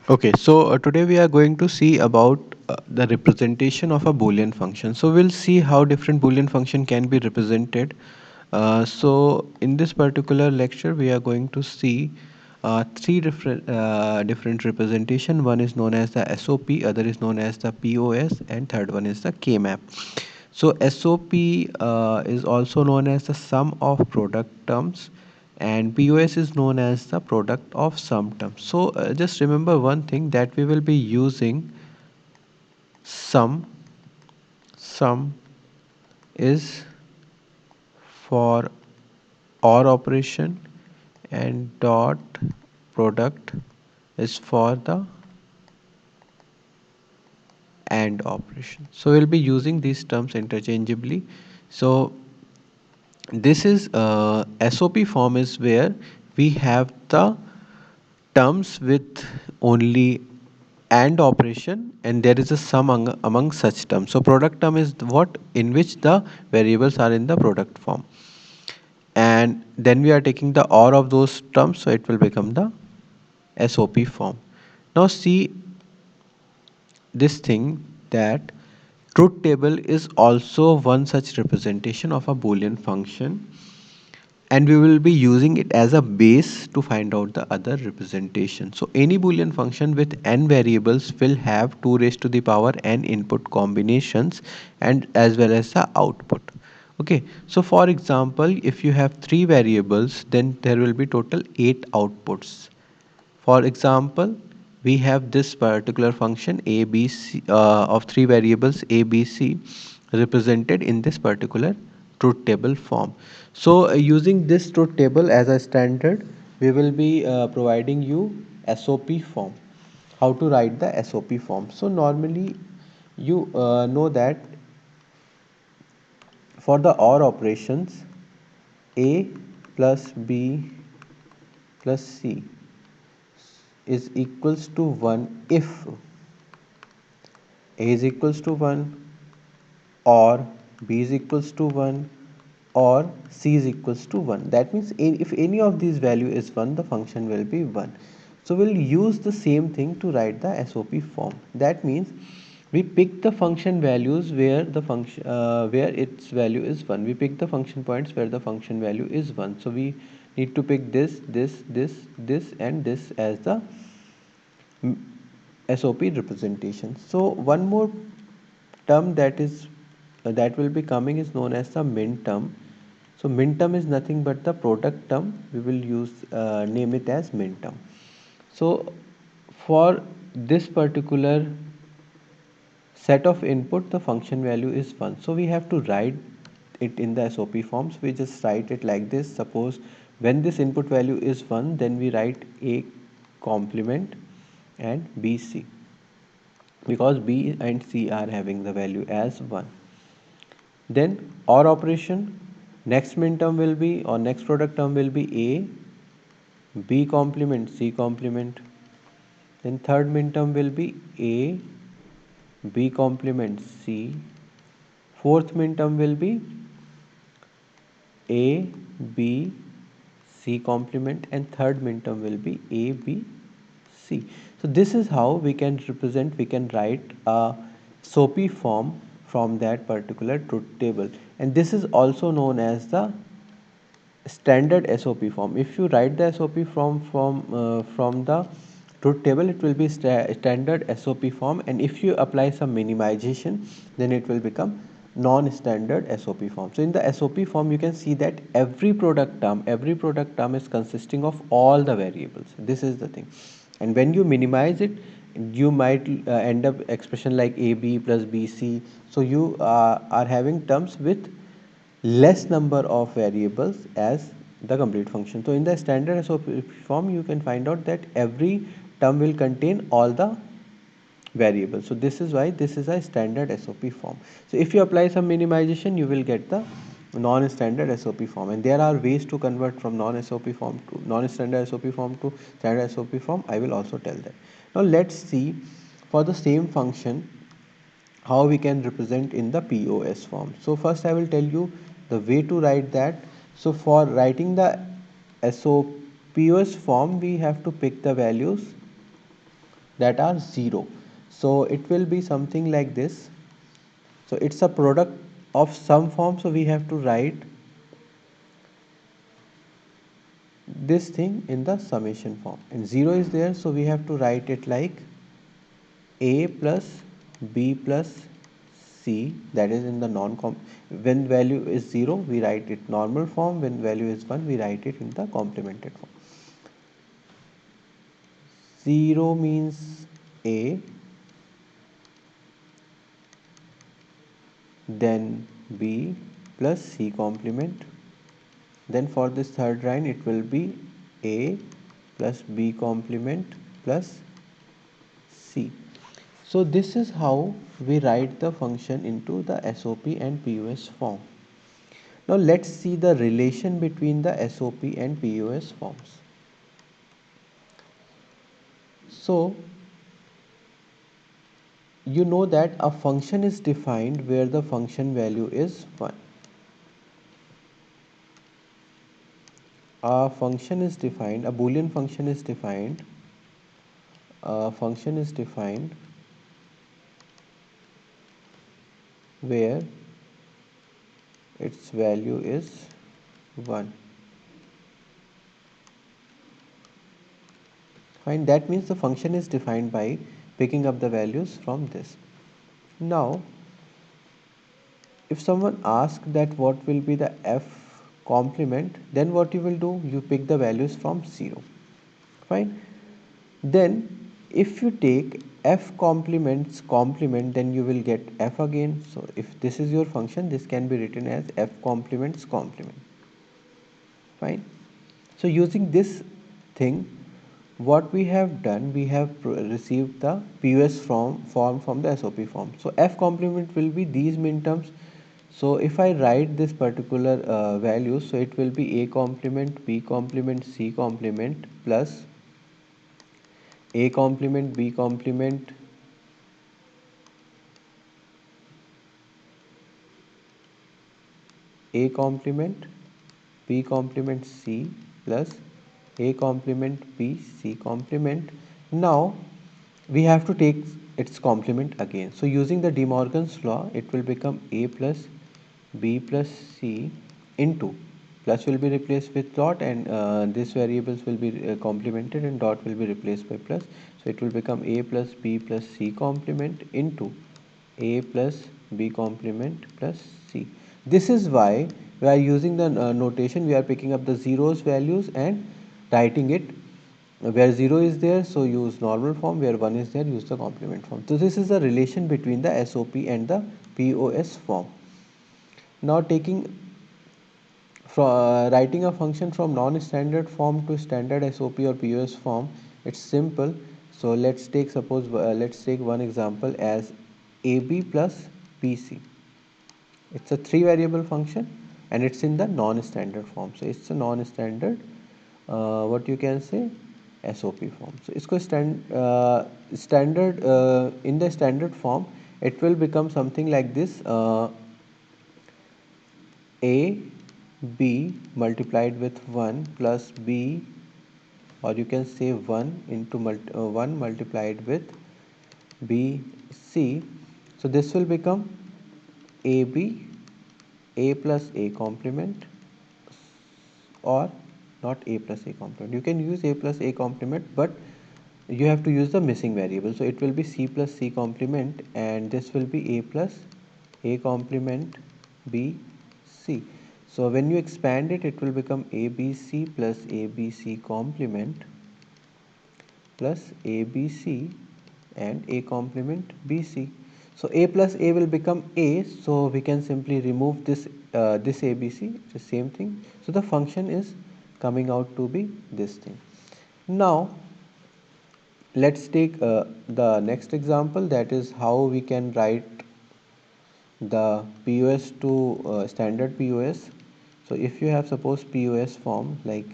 Okay, so today we are going to see about the representation of a Boolean function. So we'll see how different Boolean function can be represented. So in this particular lecture, we are going to see three different representation. One is known as the SOP, other is known as the POS, and third one is the K-map. So SOP is also known as the sum of product terms, and POS is known as the product of sum terms. So just remember one thing, that we will be using sum. Sum is for OR operation, and dot product is for the AND operation. So we'll be using these terms interchangeably. So this is SOP form is where we have the terms with only AND operation, and there is a sum among such terms. So product term is what in which the variables are in the product form, and then we are taking the OR of those terms, so it will become the SOP form. Now see this thing, that truth table is also one such representation of a Boolean function, and we will be using it as a base to find out the other representation. So any Boolean function with n variables will have 2 raised to the power n input combinations, and as well as the output. Okay, so for example, if you have 3 variables, then there will be total 8 outputs. For example, we have this particular function a, b, c of 3 variables a, b, c represented in this particular truth table form. So using this truth table as a standard, we will be providing you SOP form. How to write the SOP form? So normally you know that for the OR operations, a plus b plus c is equals to 1 if a is equals to 1, or b is equals to 1, or c is equals to 1. That means if any of these value is 1, the function will be 1. So we'll use the same thing to write the SOP form. That means we pick the function values where the function where its value is 1. We pick the function points where the function value is 1. So we need to pick this and this as the SOP representation. So one more term that will be coming is known as the min term. So min term is nothing but the product term. We will use name it as min term. So for this particular set of input, the function value is 1. So we have to write it in the SOP forms. We just write it like this. Suppose when this input value is 1, then we write a complement and bc, because b and c are having the value as 1. Then OR operation, next min term will be, or next product term will be a, b complement, c complement. Then third min term will be a, b complement, c. Fourth min term will be a, b, c complement, and third min term will be a, b, c. So this is how we can represent, we can write a SOP form from that particular truth table, and this is also known as the standard SOP form. If you write the SOP from the truth table, it will be standard SOP form, and if you apply some minimization, then it will become non-standard SOP form. So in the SOP form, you can see that every product term is consisting of all the variables. This is the thing, and when you minimize it, you might end up expression like AB plus BC. So you are having terms with less number of variables as the complete function. So in the standard SOP form, you can find out that every term will contain all the variables. So this is why this is a standard SOP form. So if you apply some minimization, you will get the non-standard SOP form, and there are ways to convert from non-SOP form to non-standard SOP form to standard SOP form. I will also tell that. Now let's see, for the same function, how we can represent in the POS form. So first I will tell you the way to write that. So for writing the POS form, we have to pick the values that are 0. So it will be something like this. So it's a product of some form, so we have to write this thing in the summation form, and 0 is there, so we have to write it like a plus b plus c, that is in the non com when value is 0 we write it normal form, when value is 1 we write it in the complemented form. 0 means a, then b plus c complement, then for this third line it will be a plus b complement plus c. So this is how we write the function into the SOP and POS form. Now let's see the relation between the SOP and POS forms. So you know that a function is defined where the function value is 1. A function is defined, a boolean function is defined, a function is defined where its value is 1. Fine, that means the function is defined by picking up the values from this. Now, if someone asks that what will be the f complement, then what you will do? You pick the values from 0. Fine. Then, if you take f complements complement, then you will get f again. So, if this is your function, this can be written as f complements complement. Fine. So, using this thing, what we have done, we have received the POS form from the SOP form. So f complement will be these minterms. So if I write this particular value, so it will be a complement, b complement, c complement plus a complement, b complement, a complement, b complement, c plus a complement, b, c complement. Now we have to take its complement again. So using the De Morgan's law, it will become a plus b plus c into, plus will be replaced with dot, and these variables will be complemented and dot will be replaced by plus. So it will become a plus b plus c complement into a plus b complement plus c. This is why we are using the notation, we are picking up the zeros values and writing it where 0 is there, so use normal form, where 1 is there, use the complement form. So this is the relation between the SOP and the POS form. Now writing a function from non-standard form to standard SOP or POS form, it's simple. So let's take let's take one example as AB plus BC. It's a 3 variable function and it's in the non-standard form. So it's a non-standard what you can say SOP form. So इसको standard in the standard form it will become something like this, a b multiplied with 1 plus b, or you can say 1 into 1 multiplied with b c. So this will become ab a plus a complement, or not a plus a complement. You can use a plus a complement, but you have to use the missing variable. So it will be c plus c complement, and this will be a plus a complement b c. So when you expand it, it will become abc plus abc complement plus abc and a complement bc. So a plus a will become a, so we can simply remove this this abc, it's the same thing. So the function is coming out to be this thing. Now let's take the next example, that is how we can write the POS to standard POS. So if you have suppose POS form like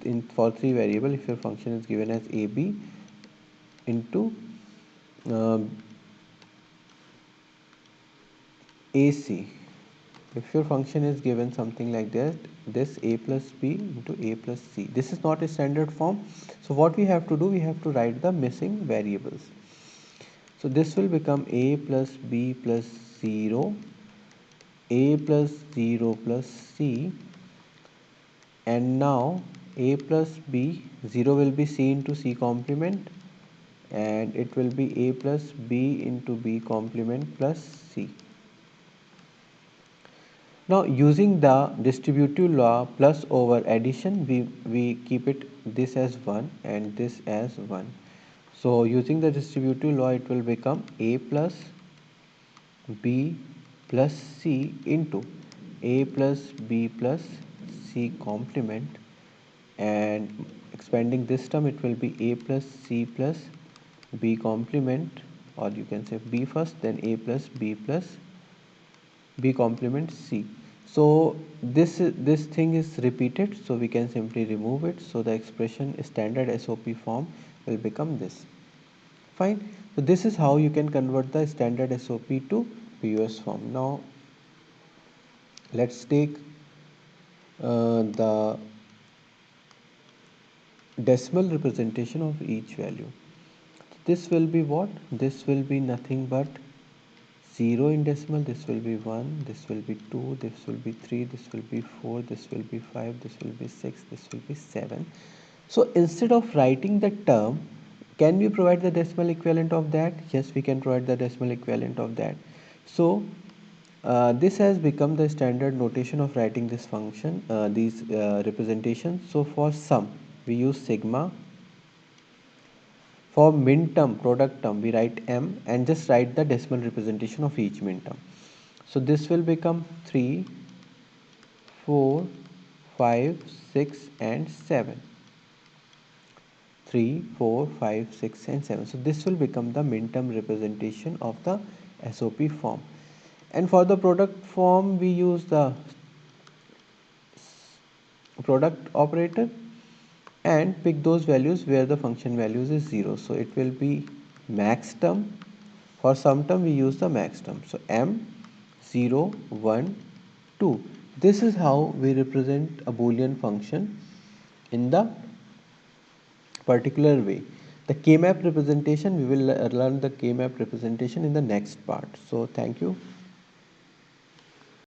in for 3 variable, if your function is given as AB into uh, AC, if your function is given something like this a plus b into a plus c, this is not a standard form. So what we have to do, we have to write the missing variables. So this will become a plus b plus 0, a plus 0 plus c, and now a plus b, 0 will be c into c complement, and it will be a plus b into b complement plus c. Now using the distributive law plus over addition, we keep it this as 1 and this as 1. So using the distributive law, it will become a plus b plus c into a plus b plus c complement, and expanding this term, it will be a plus c plus b complement, or you can say b first then a plus b plus b complement c. So this thing is repeated, so we can simply remove it. So the expression standard SOP form will become this. Fine. So this is how you can convert the standard SOP to POS form. Now let's take the decimal representation of each value. This will be what? This will be nothing but 0 in decimal. This will be 1, this will be 2, this will be 3, this will be 4, this will be 5, this will be 6, this will be 7. So instead of writing the term, can we provide the decimal equivalent of that? Yes, we can provide the decimal equivalent of that. So this has become the standard notation of writing this function, these representations. So for sum, we use sigma. For min term, product term, we write m and just write the decimal representation of each min term. So this will become 3, 4, 5, 6 and 7. 3, 4, 5, 6 and 7. So this will become the min term representation of the SOP form. And for the product form, we use the product operator and pick those values where the function values is 0. So it will be max term. For sum term, we use the max term. So m 0 1 2. This is how we represent a boolean function in the particular way. The K-map representation, we will learn the K-map representation in the next part. So thank you.